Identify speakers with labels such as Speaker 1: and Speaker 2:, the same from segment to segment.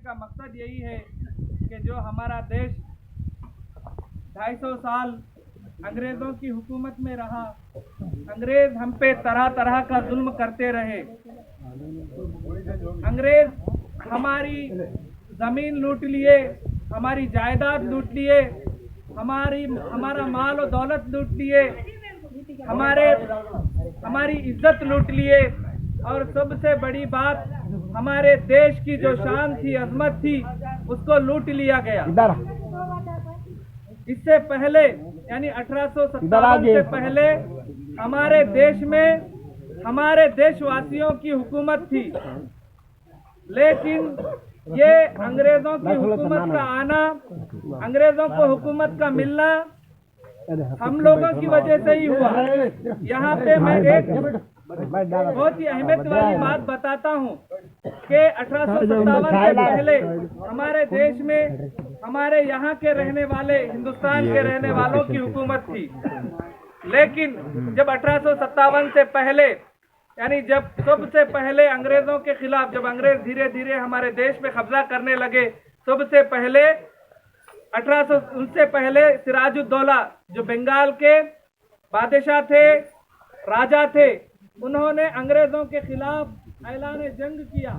Speaker 1: का मकसद यही है कि जो हमारा देश 250 साल अंग्रेज़ों की हुकूमत में रहा, अंग्रेज़ हम पे तरह तरह का जुल्म करते रहे। अंग्रेज़ हमारी ज़मीन लूट लिए, हमारी जायदाद लूट लिए, हमारा माल और दौलत लूट लिए, हमारी इज्जत लूट लिए, और सबसे बड़ी बात हमारे देश की जो शान थी, अजमत थी, उसको लूट लिया गया। इससे पहले यानी 1857 से पहले हमारे देश में हमारे देशवासियों की हुकूमत थी, लेकिन ये अंग्रेजों की हुकूमत का आना, अंग्रेजों को हुकूमत का मिलना हम लोगों की वजह से ही हुआ। यहाँ पे मैं एक बहुत ही अहमियत वाली बात बताता हूँ कि 1857 से पहले हमारे देश में हमारे यहाँ के रहने वाले, हिंदुस्तान के रहने वालों की हुकूमत थी। लेकिन जब 1857 से पहले यानी जब सबसे पहले अंग्रेजों के खिलाफ, जब अंग्रेज धीरे धीरे हमारे देश पे कब्जा करने लगे, सबसे पहले उनसे पहले सिराजुद्दौला जो बंगाल के बादशाह थे, राजा थे, उन्होंने अंग्रेजों के खिलाफ ऐलान जंग किया।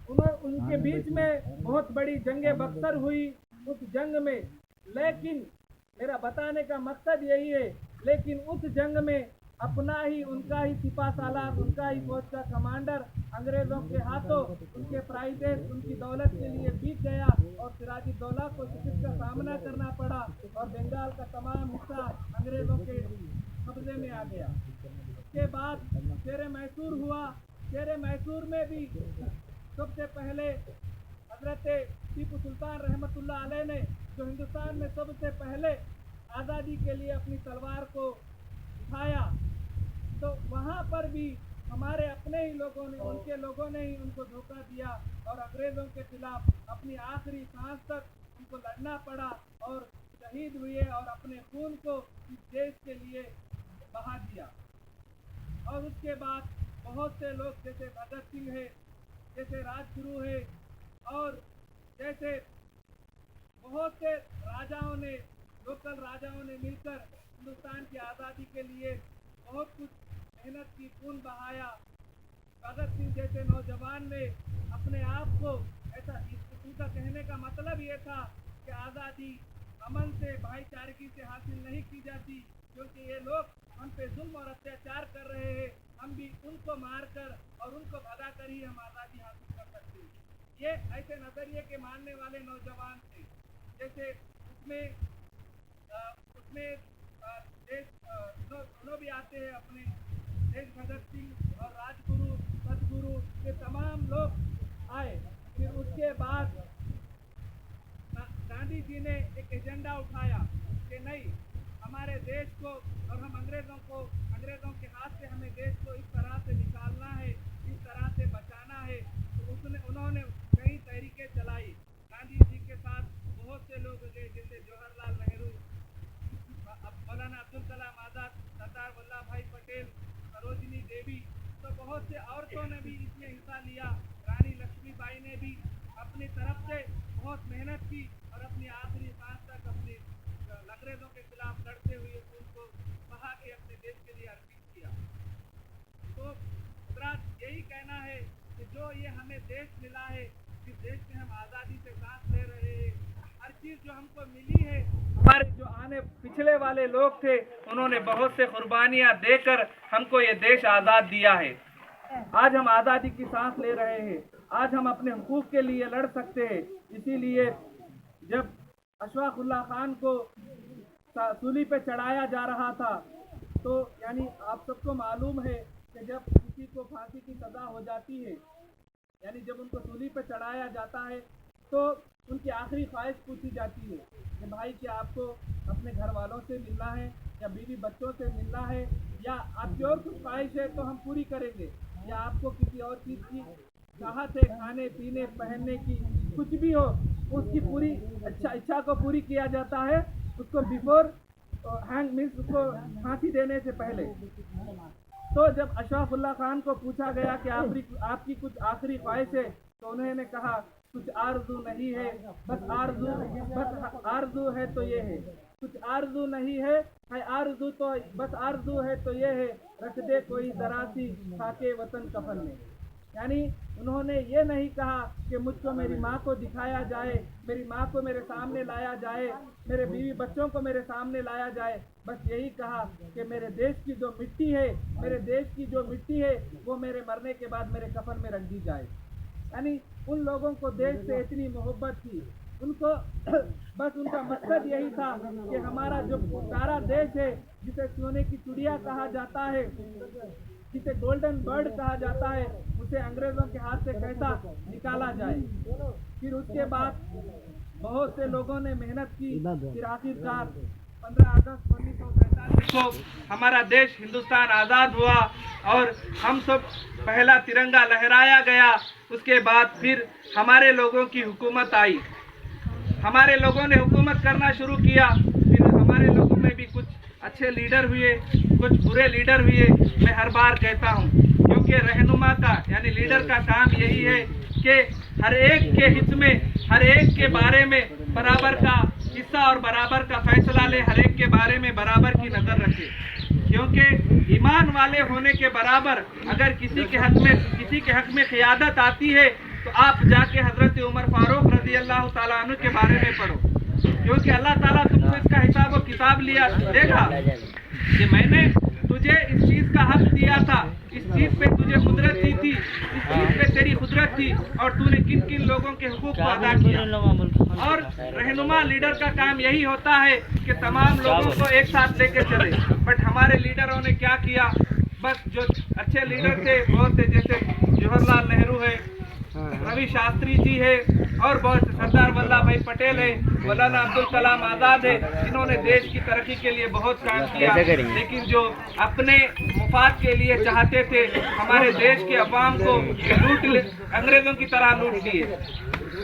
Speaker 1: उनके बीच में बहुत बड़ी जंग बख्तर हुई उस जंग में। लेकिन मेरा बताने का मकसद यही है, लेकिन उस जंग में उनका ही सिपा सालार, उनका ही फौज का कमांडर अंग्रेजों के हाथों उनके प्राइवेट, उनकी दौलत के लिए बीत गया और सिराजुद्दौला को शिकस्त का सामना करना पड़ा और बंगाल का तमाम हिस्सा अंग्रेजों के कब्जे में आ गया। उसके बाद शेर मैसूर हुआ। शेर मैसूर में भी सबसे पहले हजरत टीपू सुल्तान रहमतुल्लाह अलैह ने, जो हिंदुस्तान में सबसे पहले आज़ादी के लिए अपनी तलवार को उठाया, तो वहाँ पर भी हमारे अपने ही लोगों ने, उनके लोगों ने ही उनको धोखा दिया और अंग्रेजों के खिलाफ अपनी आखिरी सांस तक उनको लड़ना पड़ा और शहीद हुए और अपने खून को इस देश के लिए बहा दिया। और उसके बाद बहुत से लोग जैसे भगत सिंह है, जैसे राजगुरु है, और जैसे बहुत से राजाओं ने, लोकल राजाओं ने मिलकर हिंदुस्तान की आज़ादी के लिए बहुत कुछ मेहनत की, खून बहाया। भगत सिंह जैसे नौजवान ने अपने आप को ऐसा, उनका कहने का मतलब ये था कि आज़ादी अमन से, भाईचारगी से हासिल नहीं की जाती, क्योंकि ये लोग हम पे जुल्म और अत्याचार कर रहे हैं, हम भी उनको मारकर और उनको भगाकर ही हम आज़ादी हासिल कर सकते हैं। ये ऐसे नजरिए के मानने वाले नौजवान थे। जैसे उसमें दोनों भी आते हैं अपने देश, भगत सिंह और राजगुरु, सदगुरु, ये तमाम लोग आए। फिर उसके बाद गांधी जी ने एक एजेंडा उठाया कि नहीं, हमारे देश को और हम अंग्रेजों के हाथ से हमें देश को इस तरह से निकालना है, इस तरह से बचाना है। तो उन्होंने कई तहरीकें चलाई। गांधी जी के साथ बहुत से लोग गए, जैसे जवाहरलाल नेहरू, मौलाना अब्दुल कलाम आज़ाद, सरदार वल्लभ भाई पटेल, सरोजिनी देवी, तो बहुत से औरतों ने भी इसमें हिस्सा लिया। रानी लक्ष्मीबाई ने भी अपनी तरफ से बहुत मेहनत की और अपनी आखिरी सांस तक अपने अंग्रेजों के खिलाफ लड़ते हुए उनको बहा के अपने देश के लिए अर्पित किया। तो मेरा यही कहना है कि जो ये हमें देश मिला है, इस देश में हम आज़ादी से सांस ले रहे हैं, हर चीज़ जो हमको मिली है, हमारे जो पिछले वाले लोग थे, उन्होंने बहुत से कुर्बानियां देकर हमको ये देश आज़ाद दिया है। आज हम आज़ादी की सांस ले रहे हैं, आज हम अपने हुकूक के लिए लड़ सकते हैं। इसीलिए जब अशफाक उल्लाह खान को सूली पे चढ़ाया जा रहा था, तो यानी आप सबको मालूम है कि जब किसी को फांसी की सज़ा हो जाती है, यानी जब उनको सूली पे चढ़ाया जाता है, तो उनकी आखिरी ख्वाहिश पूछी जाती है कि भाई क्या आपको अपने घर वालों से मिलना है, या बीवी बच्चों से मिलना है, या आपकी और कुछ ख्वाहिश है तो हम पूरी करेंगे, या आपको किसी और चीज़ की चाहत है, खाने पीने पहनने की, कुछ भी हो, उसकी पूरी इच्छा को पूरी किया जाता है उसको बिफोर हैंग मीन्स उसको फांसी देने से पहले। तो जब अशफाक उल्लाह खान को पूछा गया कि आपकी कुछ आखिरी ख्वाहिश है, तो उन्होंने कहा कुछ आरज़ू नहीं है, बस आरज़ू है तो ये है, कुछ आरज़ू नहीं है आरज़ू तो बस आरज़ू है तो ये है, रख दे कोई दरासी खाके वतन कफन में। यानी उन्होंने ये नहीं कहा कि मुझको मेरी माँ को दिखाया जाए, मेरी माँ को मेरे सामने लाया जाए, मेरे बीवी बच्चों को मेरे सामने लाया जाए, बस यही कहा कि मेरे देश की जो मिट्टी है, मेरे देश की जो मिट्टी है वो मेरे मरने के बाद मेरे कफन में रख दी जाए। यानी उन लोगों को देश से इतनी मोहब्बत थी, उनको बस उनका मकसद यही था कि हमारा जो सारा देश है, जिसे सोने की चिड़िया कहा जाता है, जिसे गोल्डन बर्ड कहा जाता है, उसे अंग्रेजों के हाथ से कैसा निकाला जाए। फिर उसके बाद बहुत से लोगों ने मेहनत की, फिर आखिरकार 15 अगस्त 1947 को हमारा देश हिंदुस्तान आज़ाद हुआ और हम सब पहला तिरंगा लहराया गया। उसके बाद फिर हमारे लोगों की हुकूमत आई, हमारे लोगों ने हुकूमत करना शुरू किया। फिर हमारे लोगों में भी कुछ अच्छे लीडर हुए, कुछ बुरे लीडर हुए। मैं हर बार कहता हूँ, क्योंकि रहनुमा का यानी लीडर का काम यही है कि हर एक के हित में, हर एक के बारे में बराबर का हिस्सा और बराबर का फैसला ले, हर एक के बारे में बराबर की नज़र रखे। क्योंकि ईमान वाले होने के बराबर अगर किसी के हक में क़ियादत आती है तो आप जाके हजरत उमर फारूक रज़ी अल्लाह ताला अन्हु के बारे में पढ़ो, क्योंकि अल्लाह ताला तुमको इसका हिसाब और किताब लिया देगा कि मैंने तुझे इस चीज का हक दिया था, इस चीज पे तुझे कुदरत दी थी, इस चीज पे तेरी कुदरत थी और तूने किन किन लोगों के हुकूक को अदा किया। और रहनुमा लीडर का काम यही होता है कि तमाम लोगों को एक साथ लेके चले। बट हमारे लीडरों ने क्या किया, बस जो अच्छे लीडर थे बहुत से, जैसे जवाहरलाल नेहरू है, रवि शास्त्री जी है और बहुत से सरदार वल्लभ भाई पटेल है, मौलाना अब्दुल कलाम आज़ाद है, इन्होंने देश की तरक्की के लिए बहुत काम किया। लेकिन जो अपने मुफाद के लिए चाहते थे हमारे देश के अवाम को अंग्रेजों की तरह लूट लिए।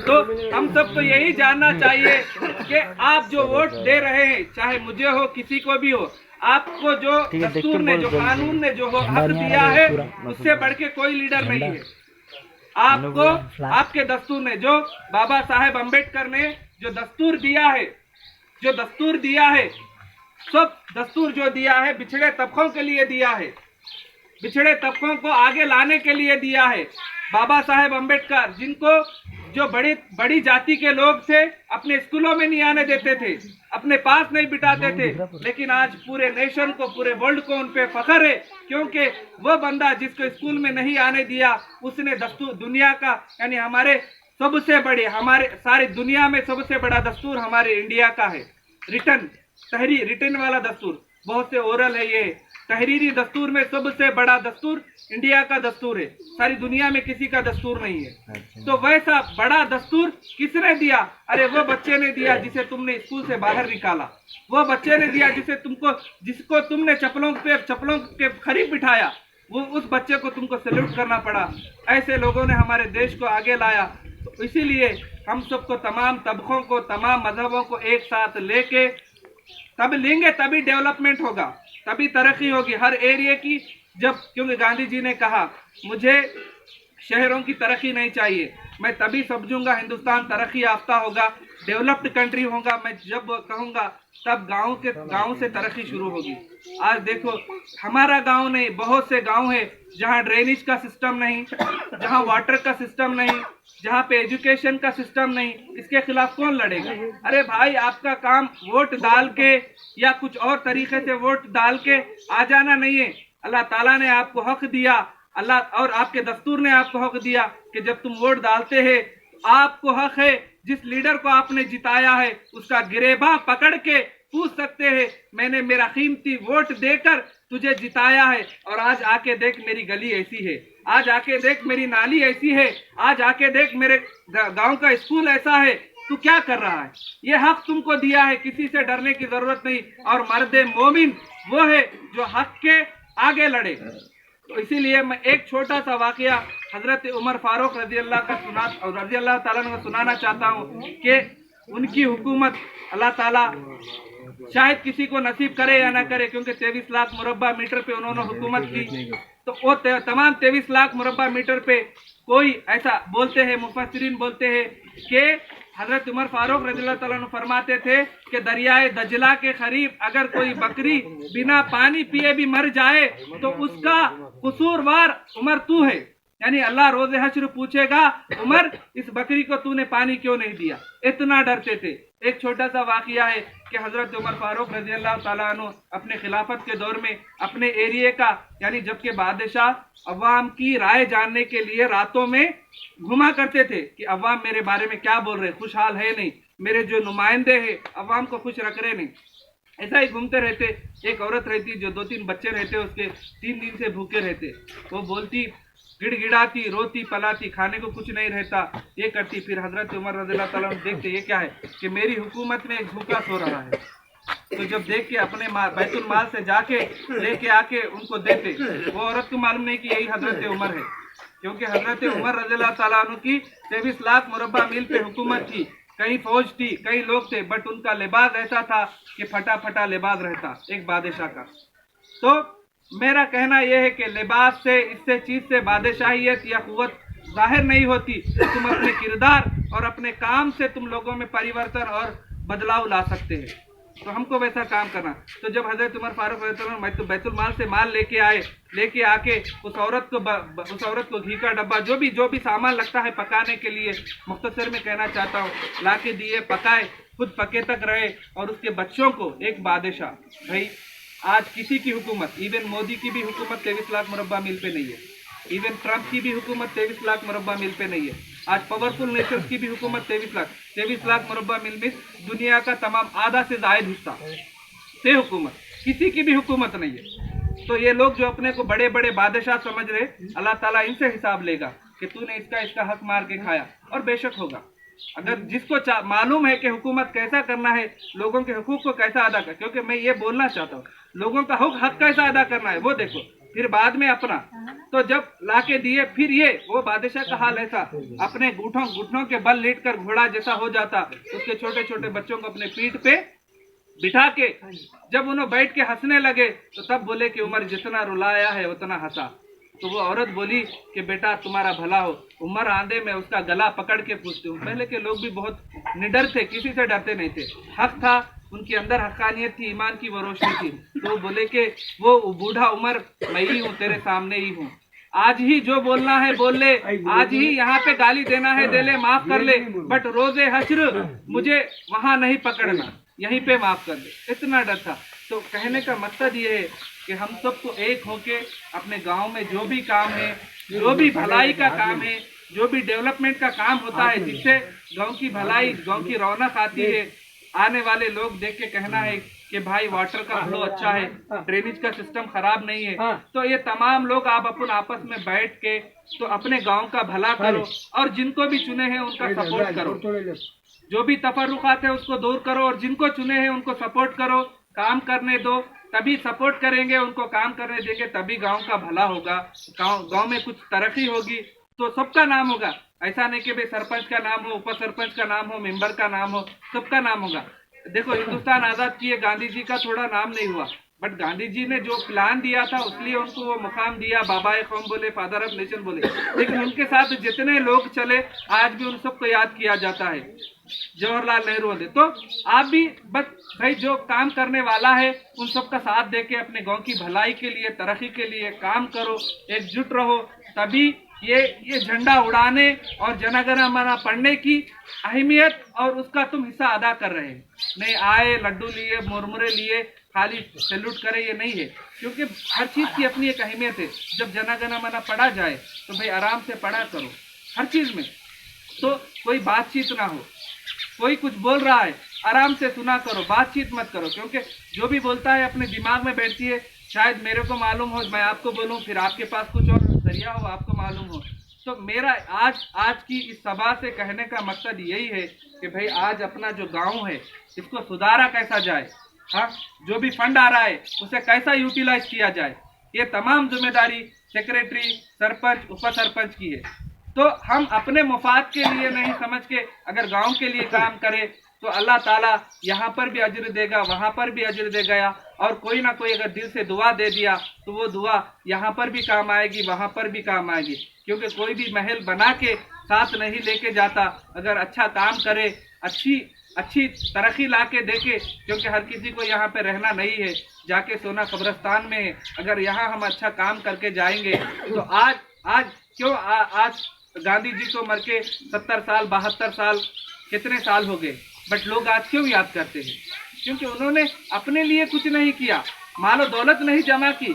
Speaker 1: तो हम सब को यही जानना चाहिए कि आप जो वोट दे रहे हैं, चाहे मुझे हो किसी को भी हो, आपको जो दस्तूर ने, जो कानून ने जो हक दिया है, उससे बढ़ के कोई लीडर नहीं है। आपको आपके दस्तूर ने, जो बाबा साहेब अम्बेडकर ने जो दस्तूर दिया है, सब दस्तूर जो दिया है पिछड़े तबकों के लिए दिया है, पिछड़े तबकों को आगे लाने के लिए दिया है। बाबा साहेब अम्बेडकर, जिनको जो बड़ी जाति के लोग थे अपने स्कूलों में नहीं आने देते थे, अपने पास नहीं बिठाते थे, लेकिन आज पूरे नेशन को, पूरे वर्ल्ड को उन पे फख्र है, क्योंकि वो बंदा जिसको स्कूल में नहीं आने दिया, उसने दस्तूर दुनिया का यानी हमारे सबसे बड़े, हमारे सारी दुनिया में सबसे बड़ा दस्तूर हमारे इंडिया का है। रिटन वाला दस्तूर, बहुत से ओरल है, ये तहरीरी दस्तूर में सबसे बड़ा दस्तूर इंडिया का दस्तूर है, सारी दुनिया में किसी का दस्तूर नहीं है। तो वैसा बड़ा दस्तूर किसने दिया? अरे वो बच्चे ने दिया जिसे तुमने स्कूल से बाहर निकाला, वो बच्चे ने दिया जिसको तुमने चप्पलों के करीब बिठाया, वो उस बच्चे को तुमको सैल्यूट करना पड़ा। ऐसे लोगों ने हमारे देश को आगे लाया। तो इसीलिए हम सबको, तमाम तबकों को, तमाम मजहबों को एक साथ लेके तब लेंगे, तभी डेवलपमेंट होगा, तभी तरक्की होगी हर एरिया की। क्योंकि गांधी जी ने कहा मुझे शहरों की तरक्की नहीं चाहिए, मैं तभी समझूंगा हिंदुस्तान तरक्की याफ्ता होगा, डेवलप्ड कंट्री होगा, मैं जब कहूँगा तब गाँव से तरक्की शुरू होगी। आज देखो हमारा गांव नहीं, बहुत से गांव है जहां ड्रेनेज का सिस्टम नहीं, जहां वाटर का सिस्टम नहीं, जहां पे एजुकेशन का सिस्टम नहीं। इसके खिलाफ कौन लड़ेगा? अरे भाई, आपका काम वोट डाल के या कुछ और तरीके से वोट डाल के आ जाना नहीं है। अल्लाह ताला ने आपको हक दिया, अल्लाह और आपके दस्तूर ने आपको हक दिया कि जब तुम वोट डालते हैं आपको हक है जिस लीडर को आपने जिताया है उसका गिरेबान पकड़ के पूछ सकते हैं, मैंने मेरा कीमती वोट देकर तुझे जिताया है और आज आके देख मेरी गली ऐसी है, आज आके देख मेरी नाली ऐसी है, आज आके देख मेरे गांव का स्कूल ऐसा है, तू क्या कर रहा है? ये हक तुमको दिया है, किसी से डरने की जरूरत नहीं। और मर्द मोमिन वो है जो हक के आगे लड़े। तो इसीलिए मैं एक छोटा सा वाकया हजरत उमर फारूक रजी अल्लाह ताला को सुनाना चाहता हूँ कि उनकी हुकूमत अल्लाह ताला शायद किसी को नसीब करे या ना करे, क्योंकि 23 लाख मुरब्बा मीटर पे उन्होंने हुकूमत की। तो वो तमाम 23 लाख मुरब्बा मीटर पे कोई ऐसा बोलते हैं, मुफस्सिरीन बोलते हैं कि हजरत उमर फारूक रज़ियल्लाहु ताला अन्हु फरमाते थे कि दरियाए दजला के करीब अगर कोई बकरी बिना पानी पिए भी मर जाए तो उसका कसूरवार उमर तू है। यानी अल्लाह रोज़े हश्र पूछेगा, उमर इस बकरी को तूने पानी क्यों नहीं दिया। इतना डरते थे। एक छोटा सा वाकया है कि हजरत उमर फारूक रज़ियल्लाहु ताला अन्हु अपने खिलाफत के दौर में अपने एरिया का, यानी जबकि बादशाह अवाम की राय जानने के लिए रातों में घुमा करते थे कि अवाम मेरे बारे में क्या बोल रहे, खुशहाल है नहीं, मेरे जो नुमाइंदे हैं अवाम को खुश रख रहे नहीं, ऐसा ही घूमते रहते। एक औरत रहती जो 2-3 बच्चे रहते, उसके 3 दिन से भूखे रहते। वो बोलती, गिड़गिड़ाती, रोती पलाती, खाने को कुछ नहीं रहता, ये करती। फिर हजरत उमर रज़ियल्लाहु ताला अन्हु देखते ये क्या है कि मेरी हुकूमत में एक भूखा सो रहा है। तो जब देख के अपने बैतुल माल से जाके लेके आके उनको देते। वो औरत को मालूम नहीं कि यही हजरत उमर है, क्योंकि हजरत उमर रज़ियल्लाहु ताला अन्हु की 23 लाख मुरब्बा मील पे हुकूमत थी, कई फौज थी, कई लोग थे, बट उनका लिबास ऐसा था कि फटा फटा लिबास रहता एक बादशाह का। तो मेरा कहना यह है कि लिबास से, इससे चीज से बादशाहियत या कुव्वत जाहिर नहीं होती। तुम अपने किरदार और अपने काम से तुम लोगों में परिवर्तन और बदलाव ला सकते हैं। तो हमको वैसा काम करना। तो जब हजरत उमर फारूक तो बैतुल माल से माल लेके आए, लेके आके उस औरत को घी का डब्बा, जो भी सामान लगता है पकाने के लिए, मुख्तसर में कहना चाहता हूँ, ला के दिए, पकाए, खुद पके तक रहे। और उसके बच्चों को एक बादशाह, भाई आज किसी की हुकूमत, इवन मोदी की भी हुकूमत 23 लाख मुरब्बा मील पे नहीं है, इवन ट्रंप की भी हुकूमत 23 लाख मुरब्बा मील पे नहीं है, आज पावरफुल नेशंस की भी हुकूमत 23 लाख मुरब्बा मील में दुनिया का तमाम आधा से जायद हिस्सा से हुकूमत, किसी की भी हुकूमत नहीं है। तो ये लोग जो अपने को बड़े बड़े बादशाह समझ रहे, अल्लाह ताला इनसे हिसाब लेगा कि तूने इसका हक मार के खाया। और बेशक होगा, अगर जिसको मालूम है कि हुकूमत कैसा करना है, लोगों के हुकूक को कैसा अदा कर, क्योंकि मैं ये बोलना चाहता हूँ, लोगों का हक कैसा अदा करना है वो देखो, फिर बाद में अपना। तो जब लाके दिए, फिर ये वो बादशाह का हाल ऐसा, अपने घुटनों के बल लेट कर घोड़ा जैसा हो जाता, उसके छोटे छोटे बच्चों को अपने पीठ पे बिठा के जब उन्होंने बैठ के हंसने लगे, तो तब बोले कि उमर जितना रुलाया है उतना हंसा। तो वो औरत बोली कि बेटा तुम्हारा भला हो। उमर आंधे में उसका गला पकड़ के पूछते हूँ। पहले के लोग भी बहुत निडर थे, किसी से डरते नहीं थे, हक था, उनके अंदर हकानियत थी, ईमान की वो रोशनी थी। तो बोले कि वो बूढ़ा उमर मैं ही हूँ, तेरे सामने ही हूँ, आज ही जो बोलना है बोल ले, आज ही यहाँ पे गाली देना है दे ले, माफ कर ले, बट रोजे हश्र मुझे वहां नहीं पकड़ना, यहीं पे माफ कर दे। इतना डर था। तो कहने का मकसद ये है कि हम सबको एक होके अपने गांव में जो भी काम है, जो भी भलाई का काम है, जो भी डेवलपमेंट का काम होता है, जिससे गांव की भलाई, गांव की रौनक आती है, आने वाले लोग देख के कहना है कि भाई वाटर का फ्लो अच्छा है, ड्रेनेज का सिस्टम खराब नहीं है। तो ये तमाम लोग आप अपन आपस में बैठ के तो अपने गांव का भला करो, और जिनको भी चुने हैं उनका सपोर्ट करो, जो भी तफर्रुकात है उसको दूर करो, और जिनको चुने हैं उनको सपोर्ट करो, काम करने दो, तभी सपोर्ट करेंगे, उनको काम करने देंगे, तभी गांव का भला होगा, गांव में कुछ तरक्की होगी, तो सबका नाम होगा। ऐसा नहीं कि भाई सरपंच का नाम हो, उप सरपंच का नाम हो, मेंबर का नाम हो, सबका नाम होगा। देखो हिंदुस्तान आजाद किए, गांधी जी का थोड़ा नाम नहीं हुआ, बट गांधी जी ने जो प्लान दिया था उसलिए उनको वो मुकाम दिया, बाबाए कौम बोले, फादर ऑफ नेशन बोले। लेकिन उनके साथ जितने लोग चले आज भी उन सबको याद किया जाता है, जवाहरलाल नेहरू होते। तो आप भी बस भाई जो काम करने वाला है उन सबका साथ देके अपने गांव की भलाई के लिए, तरक्की के लिए काम करो, एकजुट रहो, तभी ये झंडा उड़ाने और जनगण मन पढ़ने की अहमियत और उसका तुम हिस्सा अदा कर रहे हैं। नहीं आए लड्डू लिए, मुरमुरे लिए, खाली सैल्यूट करे, ये नहीं है, क्योंकि हर चीज की अपनी एक अहमियत है। जब जनगण मन पढ़ा जाए तो भाई आराम से पढ़ा करो हर चीज में, तो कोई बातचीत ना हो, कोई कुछ बोल रहा है आराम से सुना करो, बातचीत मत करो, क्योंकि जो भी बोलता है अपने दिमाग में बैठती है। शायद मेरे को मालूम हो, मैं आपको बोलूं, फिर आपके पास कुछ और जरिया हो, आपको मालूम हो। तो मेरा आज की इस सभा से कहने का मकसद यही है कि भाई आज अपना जो गांव है इसको सुधारा कैसा जाए, हाँ, जो भी फंड आ रहा है उसे कैसा यूटिलाइज किया जाए, ये तमाम जिम्मेदारी सेक्रेटरी, सरपंच, उप सरपंच की है। तो हम अपने मुफाद के लिए नहीं समझ के अगर गांव के लिए काम करें तो अल्लाह ताला यहाँ पर भी अजर देगा, वहाँ पर भी अजर देगा। और कोई ना कोई अगर दिल से दुआ दे दिया तो वो दुआ यहाँ पर भी काम आएगी, वहाँ पर भी काम आएगी। क्योंकि कोई भी महल बना के साथ नहीं लेके जाता, अगर अच्छा काम करे, अच्छी तरक्की ला के देखे। क्योंकि हर किसी को यहाँ पे रहना नहीं है, जाके सोना कब्रिस्तान में है। अगर यहाँ हम अच्छा काम करके जाएंगे तो आज क्यों आज गांधी जी को मर के 70 साल 72 साल कितने साल हो गए, बट लोग आज क्यों याद करते हैं? क्योंकि उन्होंने अपने लिए कुछ नहीं किया, मालो दौलत नहीं जमा की,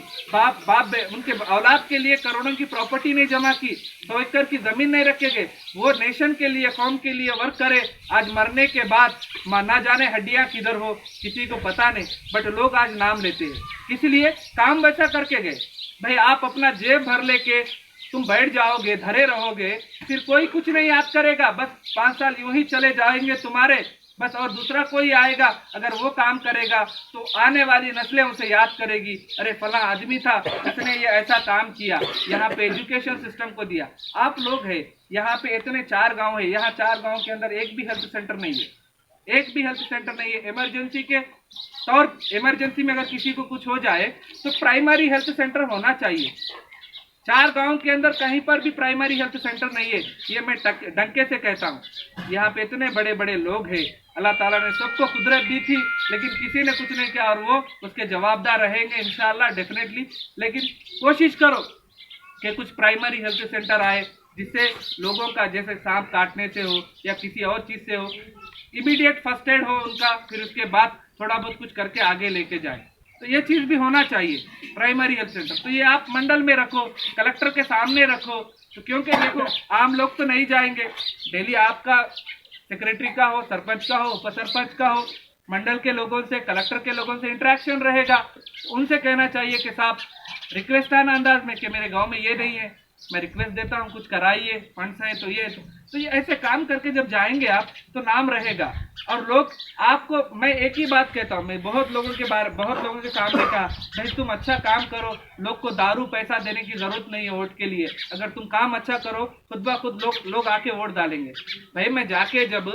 Speaker 1: उनके औलाद के लिए करोड़ों की प्रॉपर्टी नहीं जमा की, 100 एकड़ की जमीन नहीं रखे गए। वो नेशन के लिए, कौम के लिए वर्क करे। आज मरने के बाद ना जाने हड्डियां किधर हो, किसी को पता नहीं, बट लोग आज नाम लेते हैं। इसलिए काम वैसा करके गए। भाई आप अपना जेब भर लेके तुम बैठ जाओगे, धरे रहोगे, फिर कोई कुछ नहीं याद करेगा। बस 5 साल यूं ही चले जाएंगे तुम्हारे, बस। और दूसरा कोई आएगा, अगर वो काम करेगा तो आने वाली नस्लें उसे याद करेगी, अरे फला आदमी था, इसने ये ऐसा काम किया, यहाँ पे एजुकेशन सिस्टम को दिया। आप लोग हैं यहाँ पे, इतने 4 गांव है, यहाँ 4 गांव के अंदर एक भी हेल्थ सेंटर नहीं है, एक भी हेल्थ सेंटर नहीं है। इमरजेंसी में अगर किसी को कुछ हो जाए तो प्राइमरी हेल्थ सेंटर होना चाहिए। 4 गांव के अंदर कहीं पर भी प्राइमरी हेल्थ सेंटर नहीं है, ये मैं डंके से कहता हूँ। यहाँ पे इतने बड़े बड़े लोग हैं, अल्लाह ताला ने सबको कुदरत दी थी, लेकिन किसी ने कुछ नहीं किया, और वो उसके जवाबदार रहेंगे इंशाल्लाह, डेफिनेटली। लेकिन कोशिश करो कि कुछ प्राइमरी हेल्थ सेंटर आए, जिससे लोगों का, जैसे सांप काटने से हो या किसी और चीज़ से हो, इमीडिएट फर्स्ट एड हो उनका, फिर उसके बाद थोड़ा बहुत कुछ करके आगे लेके जाए। तो ये चीज़ भी होना चाहिए प्राइमरी हेल्थ सेंटर। तो ये आप मंडल में रखो, कलेक्टर के सामने रखो। तो क्योंकि देखो आम लोग तो नहीं जाएंगे, डेली आपका सेक्रेटरी का हो, सरपंच का हो, उपसरपंच का हो, मंडल के लोगों से, कलेक्टर के लोगों से इंटरेक्शन रहेगा। उनसे कहना चाहिए कि साहब रिक्वेस्ट आना अंदाज में कि मेरे गांव में ये नहीं है, मैं रिक्वेस्ट देता हूँ, कुछ कराइए, फंड्स हैं तो ये ऐसे काम करके जब जाएंगे आप तो नाम रहेगा। और लोग आपको, मैं एक ही बात कहता हूँ, मैं बहुत लोगों के सामने कहा, भाई तुम अच्छा काम करो, लोग को दारू पैसा देने की जरूरत नहीं है वोट के लिए। अगर तुम काम अच्छा करो, खुद ब खुद लोग आके वोट डालेंगे। भाई मैं जाके जब,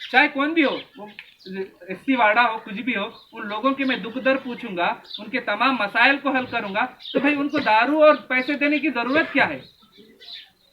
Speaker 1: चाहे कौन भी हो, एससी वाड़ा हो, कुछ भी हो, उन लोगों के मैं दुख दर्द पूछूंगा, उनके तमाम मसाइल को हल करूंगा। तो भाई उनको दारू और पैसे देने की जरूरत क्या है?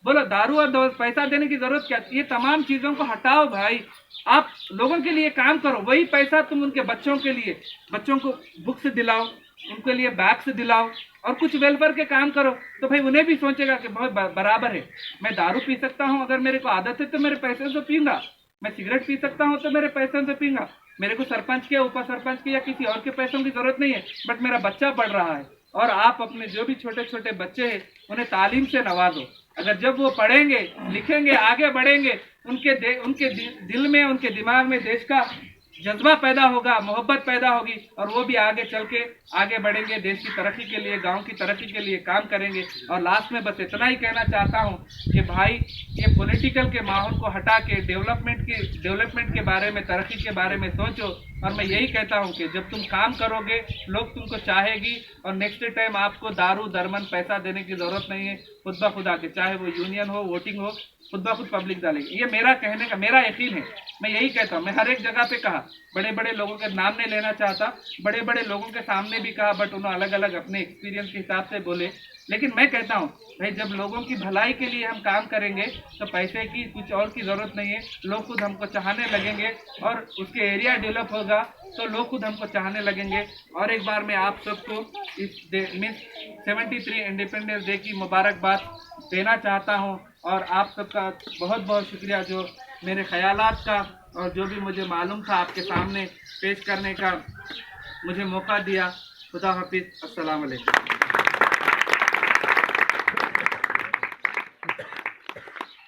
Speaker 1: बोलो, दारू और पैसा देने की जरूरत क्या? ये तमाम चीजों को हटाओ भाई, आप लोगों के लिए काम करो। वही पैसा तुम उनके बच्चों के लिए, बच्चों को बुक्स दिलाओ, उनके लिए बैग्स दिलाओ, और कुछ वेलफेयर के काम करो। तो भाई उन्हें भी सोचेगा कि बहुत बराबर है, मैं दारू पी सकता हूँ, अगर मेरे को आदत है तो मेरे पैसे से पीऊंगा, मैं सिगरेट पी सकता हूँ तो मेरे पैसों से पीऊंगा, मेरे को सरपंच के, उप सरपंच के या किसी और के पैसों की जरूरत नहीं है, बट मेरा बच्चा पढ़ रहा है। और आप अपने जो भी छोटे छोटे बच्चे हैं उन्हें तालीम से नवाजो। अगर जब वो पढ़ेंगे, लिखेंगे, आगे बढ़ेंगे, उनके दिल में, उनके दिमाग में देश का जज्बा पैदा होगा, मोहब्बत पैदा होगी, और वो भी आगे चल के आगे बढ़ेंगे, देश की तरक्की के लिए, गांव की तरक्की के लिए काम करेंगे। और लास्ट में बस इतना ही कहना चाहता हूं कि भाई ये पॉलिटिकल के माहौल को हटा के डेवलपमेंट के बारे में, तरक्की के बारे में सोचो। और मैं यही कहता हूं कि जब तुम काम करोगे, लोग तुमको चाहेगी, और नेक्स्ट टाइम आपको दारू दरमन पैसा देने की जरूरत नहीं है, खुद ब खुद आके, चाहे वो यूनियन हो, वोटिंग हो, खुद ब खुद पब्लिक डालेगी। ये मेरा कहने का, मेरा यकीन है, मैं यही कहता हूँ। मैं हर एक जगह पे कहा, बड़े बड़े लोगों के नाम नहीं लेना चाहता, बड़े बड़े लोगों के सामने भी कहा, बट उन्होंने अलग अलग अपने एक्सपीरियंस के हिसाब से बोले। लेकिन मैं कहता हूँ भाई, जब लोगों की भलाई के लिए हम काम करेंगे तो पैसे की, कुछ और की जरूरत नहीं है। लोग खुद हमको चाहने लगेंगे, और उसके एरिया डेवलप होगा तो लोग खुद हमको चाहने लगेंगे। और एक बार मैं आप सबको इस 73 इंडिपेंडेंस डे की मुबारकबाद देना चाहता हूँ। और आप सबका बहुत बहुत शुक्रिया, जो मेरे ख्यालात का और जो भी मुझे मालूम था आपके सामने पेश करने का मुझे मौका दिया। खुदा हाफिज़, अस्सलाम वालेकुम।